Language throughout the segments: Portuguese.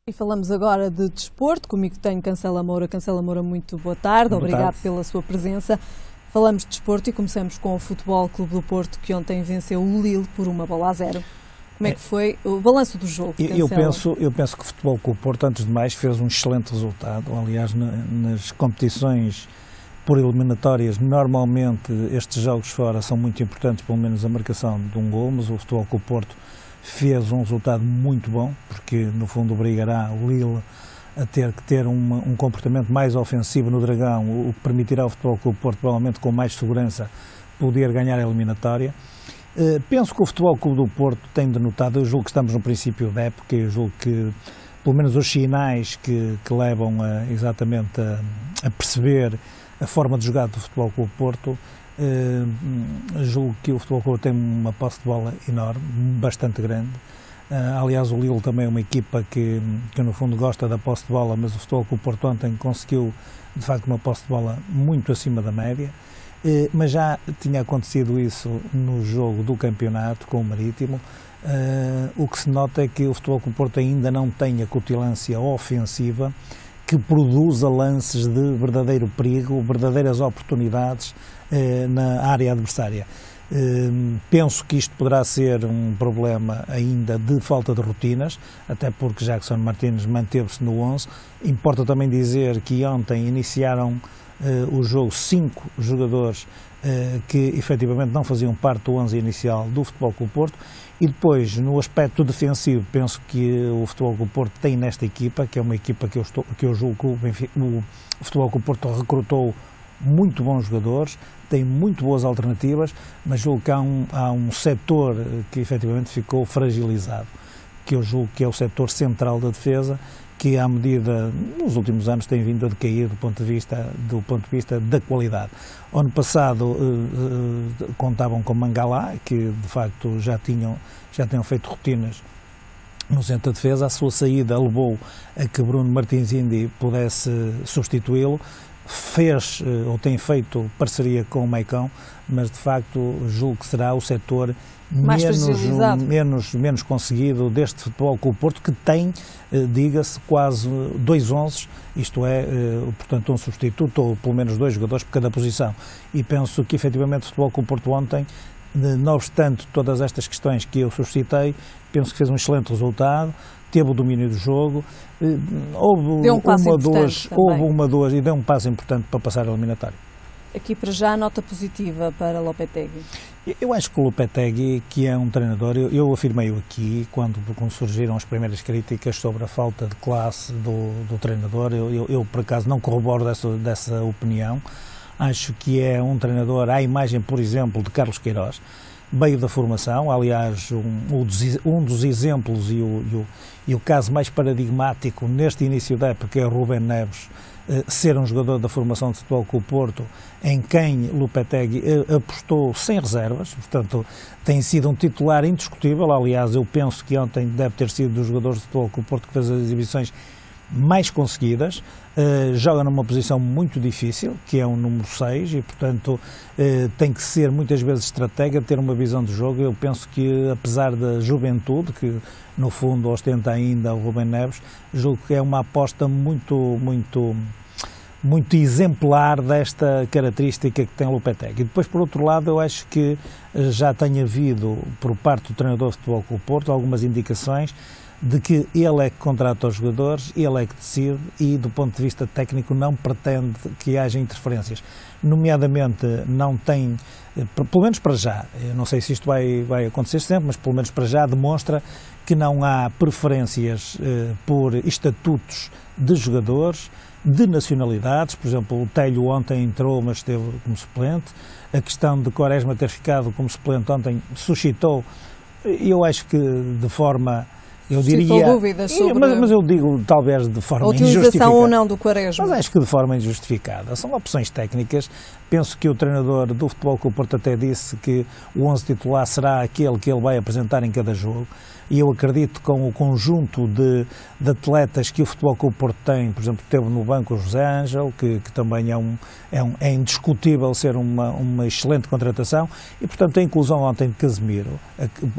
E falamos agora de desporto, comigo tenho Cancela Moura. Cancela Moura, muito boa tarde, obrigado pela sua presença. Falamos de desporto e começamos com o Futebol Clube do Porto, que ontem venceu o Lille por 1-0. Como é que foi o balanço do jogo? Eu penso que o Futebol Clube do Porto, antes de mais, fez um excelente resultado. Aliás, nas competições por eliminatórias, normalmente estes jogos fora são muito importantes, pelo menos a marcação de um gol, mas o Futebol Clube do Porto fez um resultado muito bom, porque no fundo obrigará o Lille a ter que ter um comportamento mais ofensivo no Dragão, o que permitirá ao Futebol Clube do Porto, provavelmente com mais segurança, poder ganhar a eliminatória. Penso que o Futebol Clube do Porto tem denotado, eu julgo que estamos no princípio da época, eu julgo que pelo menos os sinais que levam exatamente a perceber a forma de jogar do Futebol Clube do Porto, julgo que o Futebol Clube tem uma posse de bola enorme, bastante grande. Aliás, o Lille também é uma equipa que no fundo gosta da posse de bola, mas o Futebol Clube do Porto ontem conseguiu de facto uma posse de bola muito acima da média, mas já tinha acontecido isso no jogo do campeonato com o Marítimo. O que se nota é que o Futebol Clube do Porto ainda não tem a cutilância ofensiva que produza lances de verdadeiro perigo, verdadeiras oportunidades na área adversária. Penso que isto poderá ser um problema ainda de falta de rotinas, até porque Jackson Martínez manteve-se no 11. Importa também dizer que ontem iniciaram o jogo 5 jogadores que efetivamente não faziam parte do 11 inicial do Futebol Clube do Porto. E depois, no aspecto defensivo, penso que o Futebol Clube do Porto tem nesta equipa, que é uma equipa que eu julgo que o Futebol Clube do Porto recrutou muito bons jogadores, tem muito boas alternativas, mas julgo que há um setor que efetivamente ficou fragilizado, que eu julgo que é o setor central da defesa, que à medida, nos últimos anos, tem vindo a decair do ponto de vista da qualidade. Ano passado contavam com Mangala, que de facto já tinham feito rotinas no centro de defesa. A sua saída levou a que Bruno Martins Indi pudesse substituí-lo. Fez ou tem feito parceria com o Maicon, mas de facto julgo que será o setor menos conseguido deste Futebol Clube do Porto, que tem, diga-se, quase 2 11, isto é, portanto um substituto ou pelo menos 2 jogadores por cada posição. E penso que efetivamente o Futebol Clube do Porto ontem, não obstante todas estas questões que eu suscitei, penso que fez um excelente resultado, teve o domínio do jogo, houve uma, duas e deu um passo importante para passar a eliminatória. Aqui para já, nota positiva para Lopetegui. Eu acho que o Lopetegui, que é um treinador, eu afirmei-o aqui, quando surgiram as primeiras críticas sobre a falta de classe do treinador, eu por acaso não corroboro dessa opinião. Acho que é um treinador à imagem, por exemplo, de Carlos Queiroz, veio da formação. Aliás, um dos exemplos e o caso mais paradigmático neste início da época é o Rubén Neves, ser um jogador da formação de Futebol Clube do Porto, em quem Lopetegui apostou sem reservas, portanto tem sido um titular indiscutível. Aliás, eu penso que ontem deve ter sido dos jogadores de Futebol Clube do Porto que fez as exibições mais conseguidas. Joga numa posição muito difícil, que é um número 6, e portanto tem que ser muitas vezes estratega, ter uma visão de jogo. Eu penso que, apesar da juventude que no fundo ostenta ainda o Rubén Neves, julgo que é uma aposta muito exemplar desta característica que tem o Lopetegui. E depois, por outro lado, eu acho que já tem havido, por parte do treinador de Futebol Clube do Porto, algumas indicações de que ele é que contrata os jogadores, ele é que decide e, do ponto de vista técnico, não pretende que haja interferências. Nomeadamente, não tem, pelo menos para já, eu não sei se isto vai acontecer sempre, mas pelo menos para já demonstra que não há preferências por estatutos de jogadores, de nacionalidades. Por exemplo, o Telho ontem entrou, mas esteve como suplente. A questão de Quaresma ter ficado como suplente ontem suscitou, eu acho que de forma, eu diria, dúvidas sobre mas eu digo talvez de forma injustificada. A utilização ou não do Quaresma. Mas acho que de forma injustificada. São opções técnicas. Penso que o treinador do Futebol Clube do Porto até disse que o 11 titular será aquele que ele vai apresentar em cada jogo, e eu acredito que com o conjunto de atletas que o Futebol Clube do Porto tem, por exemplo, teve no banco o José Ângelo, que também é indiscutível ser uma excelente contratação, e portanto a inclusão ontem de Casemiro,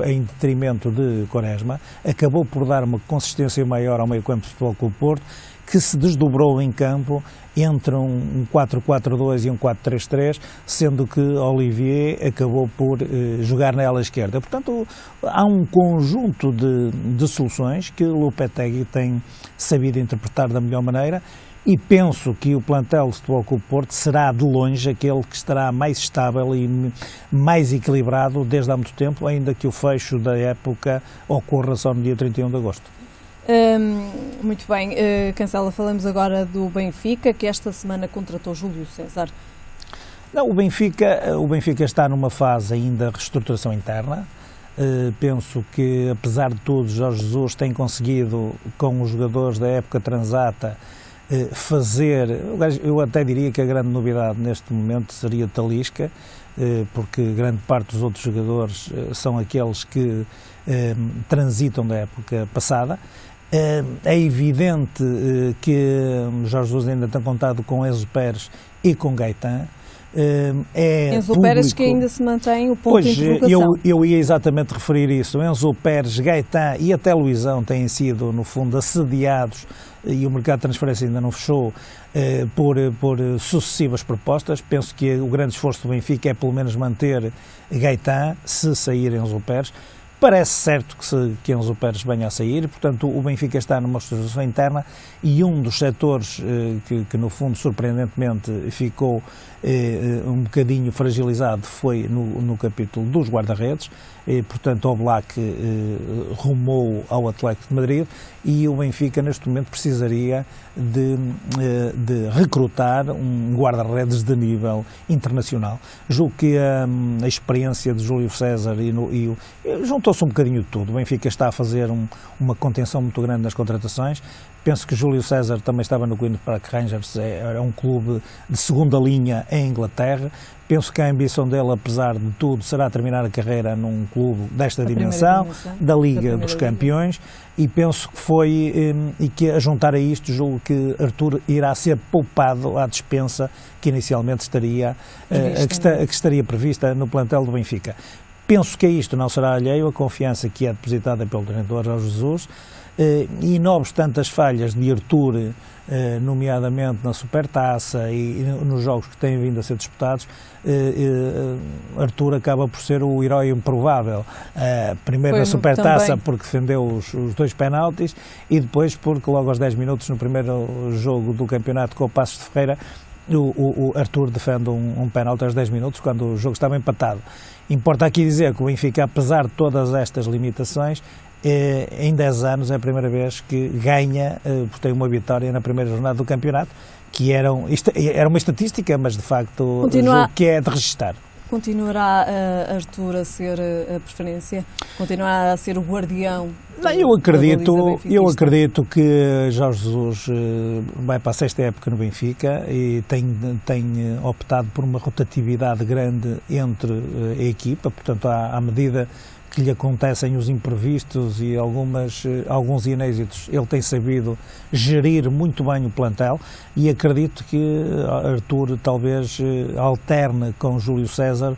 em detrimento de Quaresma, acabou por dar uma consistência maior ao meio-campo do Futebol Clube do Porto, que se desdobrou em campo entre um 4-4-2 e um 4-3-3, sendo que Olivier acabou por jogar na ala esquerda. Portanto, há um conjunto de soluções que o Lopetegui tem sabido interpretar da melhor maneira, e penso que o plantel do Futebol Clube do Porto será de longe aquele que estará mais estável e mais equilibrado desde há muito tempo, ainda que o fecho da época ocorra só no dia 31 de agosto. Muito bem, Cancela, falamos agora do Benfica, que esta semana contratou Júlio César. Não, o Benfica está numa fase ainda de reestruturação interna. Penso que, apesar de tudo, Jorge Jesus tem conseguido, com os jogadores da época transata, fazer, eu até diria que a grande novidade neste momento seria Talisca, porque grande parte dos outros jogadores são aqueles que transitam da época passada. É evidente que Jorge Jesus ainda tem contado com Enzo Pérez e com Gaetan. Enzo Pérez que ainda se mantém o ponto de interrogação. Eu ia exatamente referir isso. Enzo Pérez, Gaetan e até Luizão têm sido, no fundo, assediados, e o mercado de transferência ainda não fechou, por sucessivas propostas. Penso que o grande esforço do Benfica é pelo menos manter Gaetan, se sair Enzo Pérez. Parece certo que Enzo Pérez venha a sair, portanto o Benfica está numa reestruturação interna, e um dos setores que no fundo surpreendentemente ficou um bocadinho fragilizado foi no capítulo dos guarda-redes. Portanto, o Oblak rumou ao Atlético de Madrid, e o Benfica neste momento precisaria de recrutar um guarda-redes de nível internacional. Julgo que a experiência de Júlio César juntou-se um bocadinho de tudo. O Benfica está a fazer uma contenção muito grande nas contratações. Penso que Júlio César também estava no Queen's Park Rangers, era um clube de segunda linha em Inglaterra. Penso que a ambição dele, apesar de tudo, será terminar a carreira num clube desta dimensão, da Liga dos Campeões, e penso que que a juntar a isto, julgo que Arthur irá ser poupado à dispensa que inicialmente estaria prevista no plantel do Benfica. Penso que a isto não será alheio a confiança que é depositada pelo treinador Jorge Jesus, e não obstante as falhas de Arthur, nomeadamente na Supertaça e nos jogos que têm vindo a ser disputados, Arthur acaba por ser o herói improvável. Primeiro na Supertaça também, porque defendeu os 2 penaltis, e depois porque logo aos 10 minutos no primeiro jogo do campeonato com o Passos de Ferreira, o Arthur defende um penalti aos 10 minutos quando o jogo estava empatado. Importa aqui dizer que o Benfica, apesar de todas estas limitações, em 10 anos é a primeira vez que ganha, tem uma vitória na primeira jornada do campeonato, que era uma estatística, mas de facto o jogo que é de registar. Continuará Arthur a ser a preferência? Continuará a ser o guardião? Não, eu acredito que Jorge Jesus vai para a 6ª época no Benfica e tem optado por uma rotatividade grande entre a equipa, portanto, à medida que lhe acontecem os imprevistos e alguns inêditos, ele tem sabido gerir muito bem o plantel, e acredito que Arthur talvez alterne com Júlio César,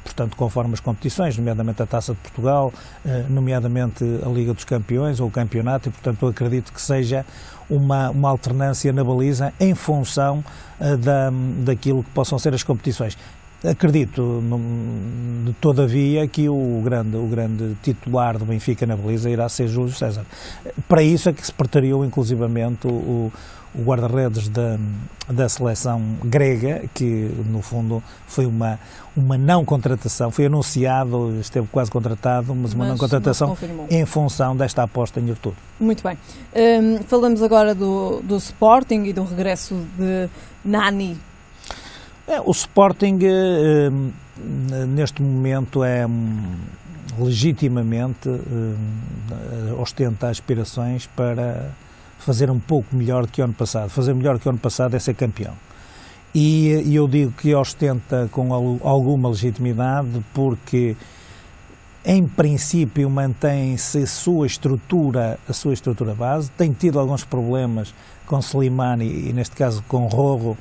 portanto, conforme as competições, nomeadamente a Taça de Portugal, nomeadamente a Liga dos Campeões ou o Campeonato, e portanto eu acredito que seja uma alternância na baliza em função daquilo que possam ser as competições. Acredito, todavia, que o grande titular do Benfica na baliza irá ser Júlio César. Para isso é que se pretariu, inclusivamente, o guarda-redes da seleção grega, que, no fundo, foi uma não contratação. Foi anunciado, esteve quase contratado, mas uma não contratação em função desta aposta em Arthur. Muito bem. Falamos agora do Sporting e do regresso de Nani. O Sporting, neste momento, legitimamente ostenta aspirações para fazer um pouco melhor que o ano passado. Fazer melhor que o ano passado é ser campeão. E eu digo que ostenta com alguma legitimidade porque, em princípio, mantém-se a sua estrutura base. Tem tido alguns problemas com Slimani e, neste caso, com Rojo,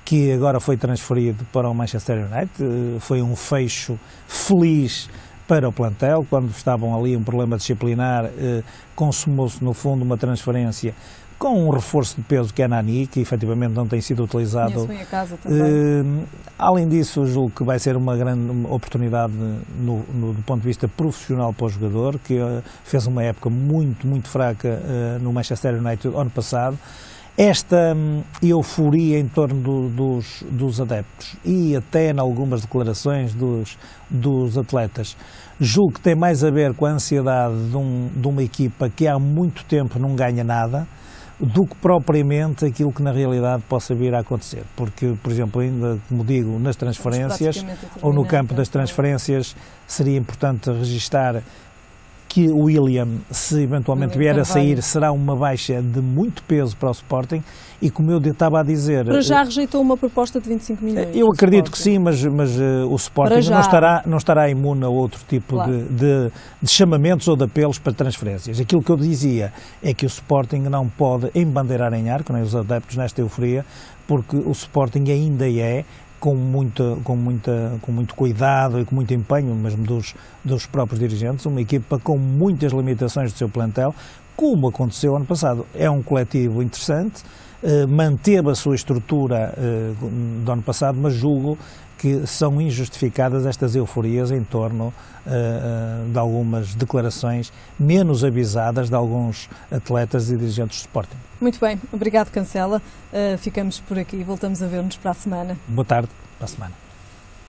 que agora foi transferido para o Manchester United. Foi um fecho feliz para o plantel. Quando estavam ali um problema disciplinar, consumou-se, no fundo, uma transferência com um reforço de peso que é Nani, que efetivamente não tem sido utilizado. Conheço bem a casa também. Além disso, julgo que vai ser uma grande oportunidade do ponto de vista profissional para o jogador, que fez uma época muito fraca no Manchester United ano passado. Esta euforia em torno dos adeptos e até em algumas declarações dos atletas, julgo que tem mais a ver com a ansiedade de uma equipa que há muito tempo não ganha nada, do que propriamente aquilo que na realidade possa vir a acontecer. Porque, por exemplo, ainda, como digo, nas transferências, ou no campo das transferências, seria importante registar que o William, se eventualmente vier a sair, será uma baixa de muito peso para o Sporting, e como eu estava a dizer... Para já rejeitou uma proposta de 25 milhões. Eu acredito que sim, mas o Sporting não estará imune a outro tipo de chamamentos ou de apelos para transferências. Aquilo que eu dizia é que o Sporting não pode embandeirar em arco, nem os adeptos nesta euforia, porque o Sporting ainda é, com muito cuidado e com muito empenho mesmo dos próprios dirigentes, uma equipa com muitas limitações do seu plantel, como aconteceu ano passado. É um coletivo interessante, manteve a sua estrutura do ano passado, mas julgo que são injustificadas estas euforias em torno de algumas declarações menos avisadas de alguns atletas e dirigentes do Sporting. Muito bem, obrigado, Cancela. Ficamos por aqui e voltamos a ver-nos para a semana. Boa tarde, para a semana.